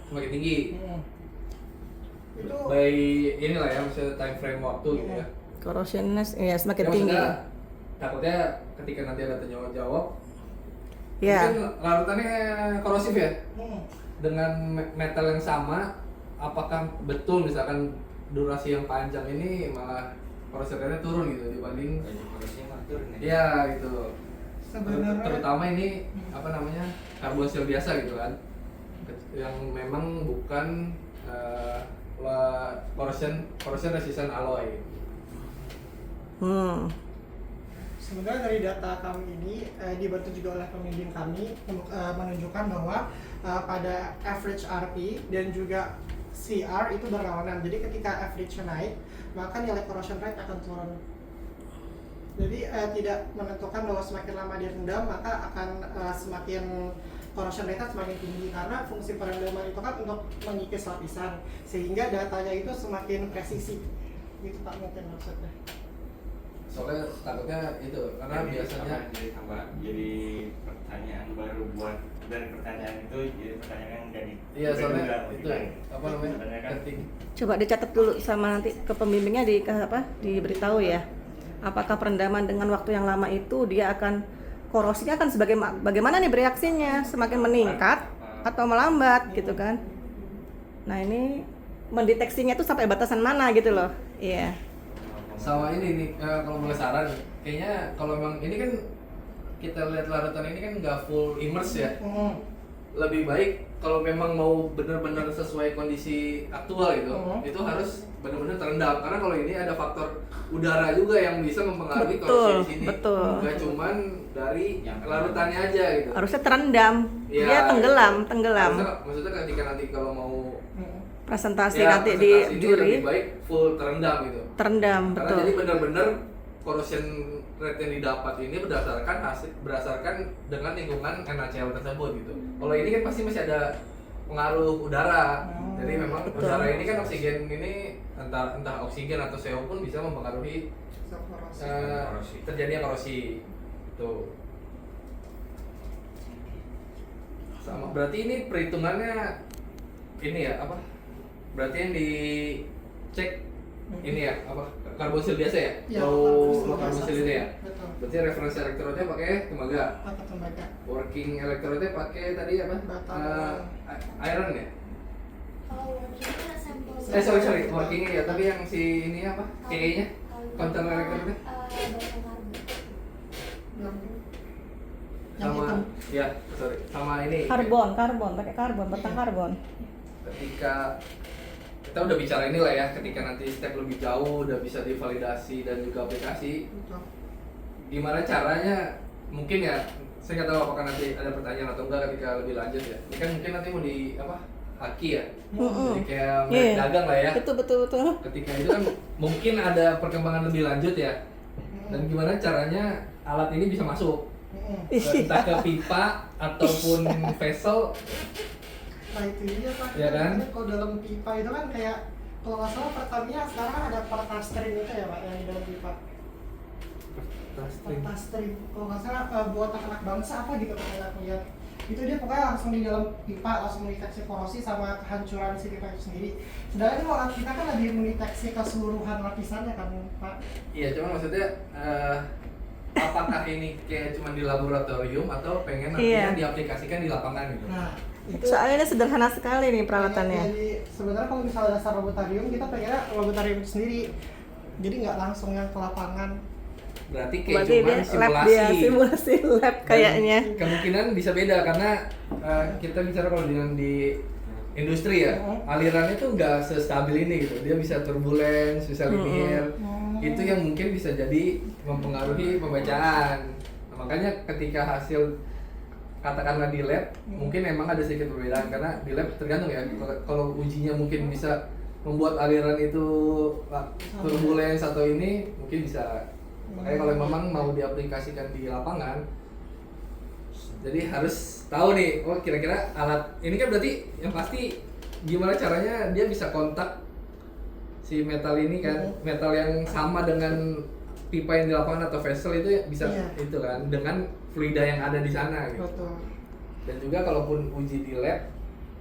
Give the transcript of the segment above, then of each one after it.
semakin tinggi. Itu By inilah ya, maksudnya time frame waktu gitu ya. Corrosionnya ya semakin Ya, tinggi. maksudnya takutnya ketika nanti ada tanya jawab, Ya. mungkin larutannya korosif ya. hmm, Dengan metal yang sama, apakah betul misalkan durasi yang panjang ini malah corrosion rate-nya turun gitu dibanding ya gitu. sebenarnya Terutama ini apa namanya karbonsil biasa gitu kan, yang memang bukan corrosion resistant alloy. sebenarnya dari data kami ini dibantu juga oleh pembimbing kami menunjukkan bahwa pada average RP dan juga CR itu berlawanan. Jadi ketika average naik, maka nilai corrosion rate akan turun. Jadi tidak menentukan bahwa semakin lama dia rendam maka akan semakin corrosion rate semakin tinggi, karena fungsi perendaman itu kan untuk mengikis lapisan sehingga datanya itu semakin presisi. Gitu Pak mungkin maksudnya. Soalnya takutnya itu karena biasanya jadi pertanyaan baru buat dari pertanyaan itu jadi pertanyaan yang jadi iya soalnya juga, itu apa namanya sebenarnya kan penting. Coba dicatat dulu sama nanti ke pembimbingnya diberitahu ya. Apakah perendaman dengan waktu yang lama itu dia akan korosinya akan bagaimana nih bereaksinya, semakin meningkat atau melambat gitu kan. Nah, ini mendeteksinya itu sampai batasan mana gitu loh. Iya. Sama ini nih kalau boleh saran, kayaknya kalau memang ini kan kita lihat larutan ini kan nggak full immerse ya. Lebih baik kalau memang mau benar-benar sesuai kondisi aktual itu harus benar-benar terendam, karena kalau ini ada faktor udara juga yang bisa mempengaruhi kondisi di sini. Betul. Nggak cuman dari larutannya aja gitu. Harusnya terendam. Ya, Dia tenggelam. Maksudnya ketika nanti kalau mau Presentasi ya, nanti presentasi di ini juri lebih baik full terendam gitu. terendam, Karena betul. jadi benar-benar corrosion rate yang didapat ini berdasarkan dengan lingkungan NaCl tersebut gitu. Kalau ini kan pasti masih ada pengaruh udara. Jadi memang Betul. udara ini kan oksigen ini entah oksigen atau CO pun bisa mempengaruhi terjadinya korosi. Tuh. Sama berarti ini perhitungannya ini ya apa? Berarti yang dicek ini ya apa karbonsil biasa ya? Ya, Low karbonsil ini ya. Betul. Berarti referensi elektrodnya pakai tembaga. Apa tembaga? Working elektrodnya pakai tadi apa? Iron ya? Kalau workingnya sampel. Sorry, workingnya ya. Tapi yang si ini apa? KE-nya? Counter elektrodnya? Bahan karbon. Yang Sama hitam. ya, sorry. Sama ini. Karbon, pakai karbon, batang karbon. Ketika kita udah bicara inilah ya, ketika nanti step lebih jauh udah bisa divalidasi dan juga aplikasi, gimana caranya mungkin ya, saya nggak tahu apakah nanti ada pertanyaan atau enggak ketika lebih lanjut ya. Ini kan mungkin nanti mau di apa haki ya, jadi kayak merek dagang lah ya. Itu betul. Ketika itu kan mungkin ada perkembangan lebih lanjut ya, dan gimana caranya alat ini bisa masuk entah ke pipa ataupun vessel. Nah itu dia Pak. Ya kan? Kalau dalam pipa itu kan kayak kalau nggak salah Pertamina sekarang ada Pertastream itu ya Pak yang di dalam pipa. Pertastream. Kalau nggak salah buat anak bangsa apa gitu Pak yang aku lihat. Itu dia pokoknya langsung di dalam pipa langsung mendeteksi korosi sama kehancuran si pipa itu sendiri. Sedangkan kalau alat kita kan lebih mendeteksi keseluruhan lapisannya kan Pak. Iya, cuma maksudnya apakah ini kayak cuma di laboratorium atau pengen nantinya diaplikasikan di lapangan gitu? Nah, itu Soalnya ini sederhana sekali nih peralatannya. Jadi sebenarnya kalau misalnya dasar laboratorium kita pengennya laboratorium itu sendiri. Jadi nggak langsung yang ke lapangan. Berarti kayak Berarti cuma dia simulasi lab kayaknya. Dan kemungkinan bisa beda karena kita bicara kalau di industri ya, alirannya tuh nggak sestabil ini gitu. Dia bisa turbulence, bisa linear. Itu yang mungkin bisa jadi mempengaruhi pembacaan. Nah, makanya ketika hasil katakanlah di lab mungkin memang ada sedikit perbedaan karena di lab tergantung ya. Kalau ujinya mungkin bisa membuat aliran itu turbulence atau ini mungkin bisa. Makanya kalau memang mau diaplikasikan di lapangan, jadi harus tahu nih, oh kira-kira alat ini kan berarti yang pasti gimana caranya dia bisa kontak si metal ini kan, metal yang sama dengan pipa yang di lapangan atau vessel itu bisa itu kan dengan fluida yang ada di sana gitu. Betul. Dan juga kalaupun uji di lab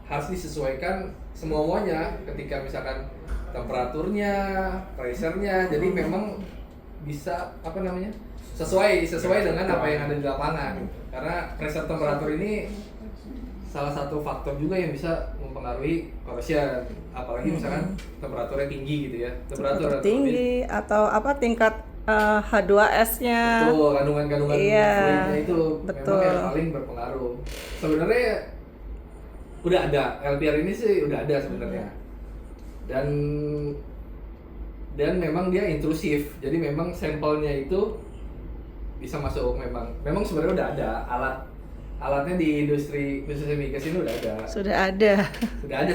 harus disesuaikan semuanya ketika misalkan temperaturnya, pressure-nya, jadi memang bisa apa namanya sesuai dengan apa yang ada di lapangan. Karena pressure temperatur ini salah satu faktor juga yang bisa mempengaruhi corrosion, apalagi misalkan temperaturnya tinggi gitu ya, temperatur tinggi atau apa tingkat H2S-nya. betul, kandungan Iya, fluidnya itu betul. memang yang paling berpengaruh. Sebenarnya udah ada LPR ini sih udah ada sebenarnya, dan memang dia intrusif, jadi memang sampelnya itu bisa masuk, memang sebenarnya udah ada alatnya di industri khususnya migas ini udah ada Sudah ada.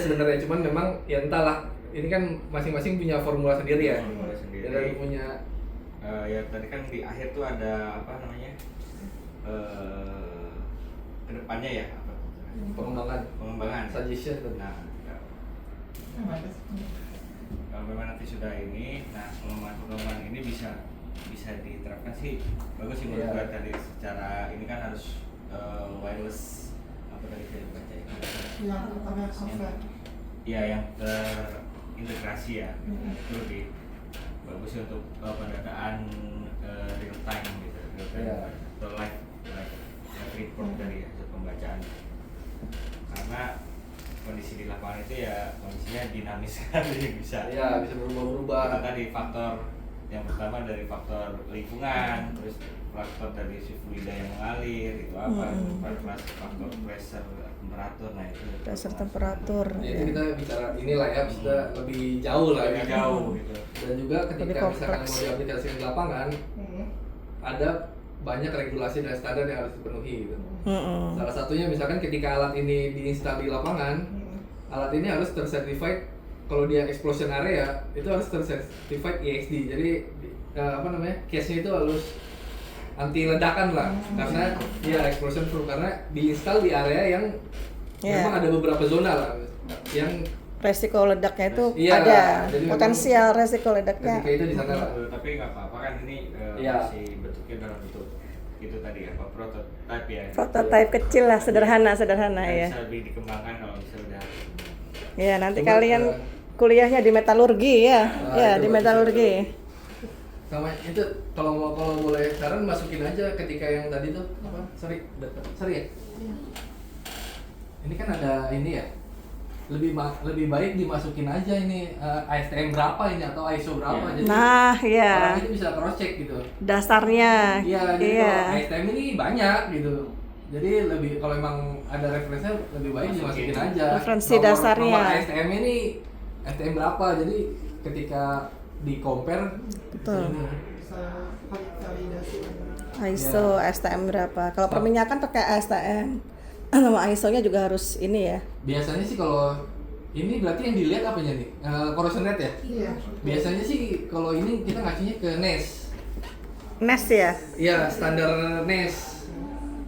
sebenarnya, cuman memang ya entahlah, ini kan masing-masing punya formula sendiri ya, Formula sendiri. dan punya Ya tadi kan di akhir tuh ada apa namanya kedepannya ya apa pengembangan suggestion tadi. nah kalau memang nanti sudah ini, nah pengembangan ini bisa diterapkan sih bagus sih menurut Iya. gue. Tadi secara ini kan harus wireless apa tadi saya baca ya? yang pertama software. Iya yang terintegrasi ya, itu lebih bagus sih untuk pendataan real time gitu, real time Iya. atau live report dari hasil pembacaan, karena kondisi di lapangan itu ya kondisinya dinamis sekali, bisa Ya bisa berubah-ubah. itu tadi faktor yang pertama dari faktor lingkungan, terus faktor dari si fluida yang mengalir itu apa, faktor pressure temperatur, nah itu Pressure temperatur. Ya, itu kita bicara inilah ya, bisa lebih jauh lah lebih ya. jauh gitu. Dan juga Lebih ketika misalkan kompleks. mau diaplikasikan di lapangan, ada banyak regulasi dan standar yang harus dipenuhi gitu. Salah satunya misalkan ketika alat ini diinstal di lapangan, alat ini harus tercertified, kalau dia explosion area itu harus tercertified EXD. Jadi apa namanya, case-nya itu harus anti ledakan lah, karena dia explosion proof, karena diinstal di area yang Iya. memang ada beberapa zona lah yang Resiko ledaknya itu Iya, ada, jadi memang potensial resiko ledaknya. ketika itu di sana lah. Tapi nggak apa-apa kan ini Iya. masih bentuknya dalam bentuk itu tadi apa prototype ya. Prototipe kecil lah, sederhana Dan ya. bisa lebih dikembangkan kalau bisa udah. Ya, nanti Cuma, kalian kuliahnya di metalurgi ya. Ya, itu di bagus metalurgi. Sama itu kalau boleh saran, masukin aja ketika yang tadi tuh apa? Sorry ya. Ini kan ada ini ya. Lebih baik dimasukin aja ini ASTM berapa ini atau ISO berapa, jadi Nah, ya. orang itu bisa cross check gitu. Dasarnya. Iya, jadi Iya. kalau ASTM ini banyak gitu. Jadi lebih kalau emang ada referensinya lebih baik dimasukin aja. Referensi dasarnya. Nomor ASTM ini ASTM berapa? Jadi ketika di compare Betul. Bisa validasi. ISO STM berapa? Kalau perminyakan pakai STM. Nama ISO-nya juga harus ini ya. Biasanya sih kalau ini berarti yang dilihat apanya nih? Corrosion rate ya? Iya. Biasanya sih kalau ini kita ngasihnya ke NES. NES ya. Iya, standar NES.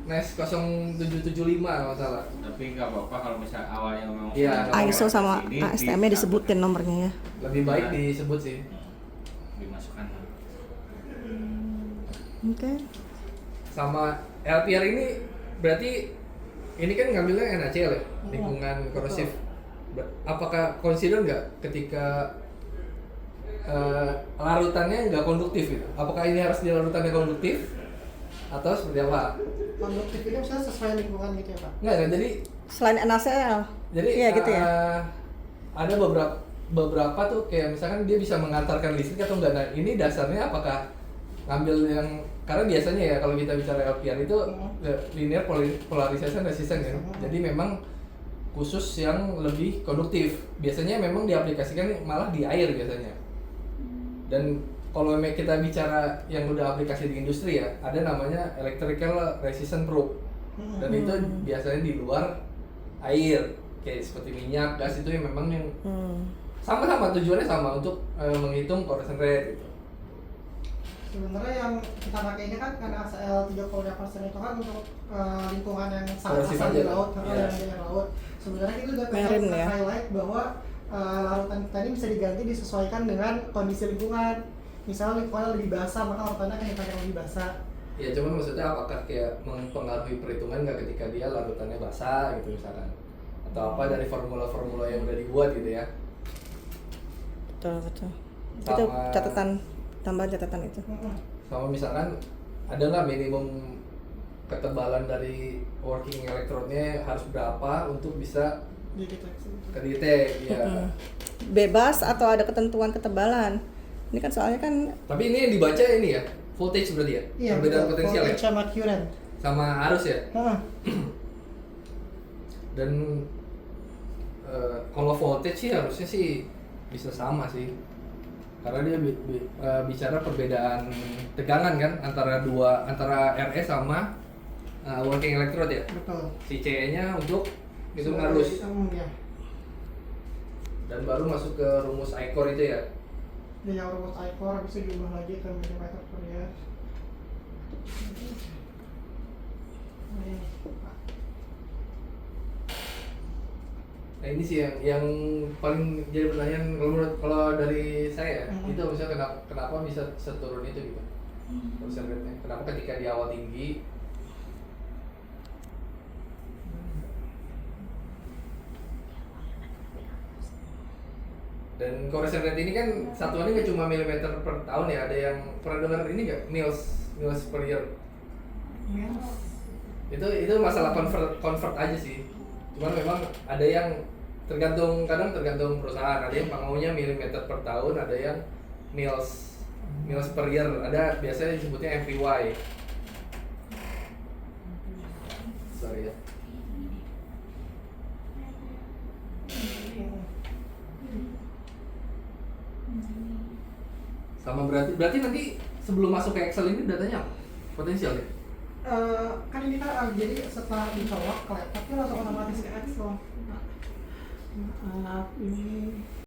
NES 0775 kalau nggak salah. Tapi nggak apa-apa kalau misalnya awalnya memang Iya, sudah ISO sama ini, STM-nya disebutin nomornya ya. Lebih baik disebut sih. dimasukkan. Oke. Sama LPR ini berarti ini kan ngambilnya NaCl ya, lingkungan korosif. Apakah consider nggak ketika larutannya nggak konduktif gitu? Apakah ini harus di larutannya konduktif atau seperti apa? Konduktif ini misalnya sesuai lingkungan gitu ya Pak? Nggak, jadi Selain NaCl. jadi Iya gitu ya. ada beberapa tuh kayak misalkan dia bisa mengantarkan listrik atau enggak. Nah, ini dasarnya apakah ngambil yang, karena biasanya ya kalau kita bicara LPR itu linear polarization resistance kan. Jadi memang khusus yang lebih konduktif. Biasanya memang diaplikasikan malah di air biasanya. Dan kalau kita bicara yang udah aplikasi di industri ya, ada namanya electrical resistant probe. Dan itu biasanya di luar air, kayak seperti minyak, gas, itu yang memang yang sama-sama tujuannya sama untuk menghitung corrosion rate gitu. Sebenarnya yang kita pakai ini kan karena ASL 30% itu kan untuk lingkungan yang sangat Korosif asal di aja, laut, iya. yang di laut. Sebenarnya itu juga Marine kita ya. highlight bahwa larutan kita ini bisa diganti disesuaikan dengan kondisi lingkungan. Misalnya lingkungan lebih basah, maka larutannya akan dipakai lebih basah. Ya cuman maksudnya apakah kayak mempengaruhi perhitungan nggak ketika dia larutannya basah gitu misalkan, atau apa dari formula-formula yang udah dibuat gitu ya. Betul, betul. Sama- Itu catatan, tambahan catatan itu. Sama misalkan ada nggak minimum ketebalan dari working electrode-nya harus berapa untuk bisa Dideteksi. kedetek ya. Bebas atau ada ketentuan ketebalan? Ini kan soalnya kan Tapi ini yang dibaca ini ya, voltage berarti ya? Iya, Perbedaan betul. potensial ya? Voltage sama current. Sama arus ya? Heeh. Dan kalau voltage sih harusnya sih bisa sama sih, karena dia bicara perbedaan tegangan kan antara RS sama working electrode ya. Betul. Si CE-nya untuk hitung arus Ya. dan baru masuk ke rumus I-core itu ya. Dan yang rumus I-core bisa diubah lagi ke millimeter per year. Nah ini sih yang paling jadi pertanyaan kalau dari saya itu misalnya kenapa bisa seturun itu gitu persen rate-nya. Kenapa ketika di awal tinggi dan conversion rate ini kan satuannya nggak cuma milimeter per tahun ya, ada yang pernah dengar ini nggak mils per year. Itu masalah convert aja sih, cuman memang ada yang tergantung perusahaan, ada yang maunya milimeter per tahun, ada yang mils per year, ada biasanya disebutnya MPY. Sorry ya. Sama berarti nanti sebelum masuk ke Excel ini datanya apa? Potensial ya? Kan ini kan jadi setelah dicolok ke laptop itu langsung otomatis ke Excel. Maaf ini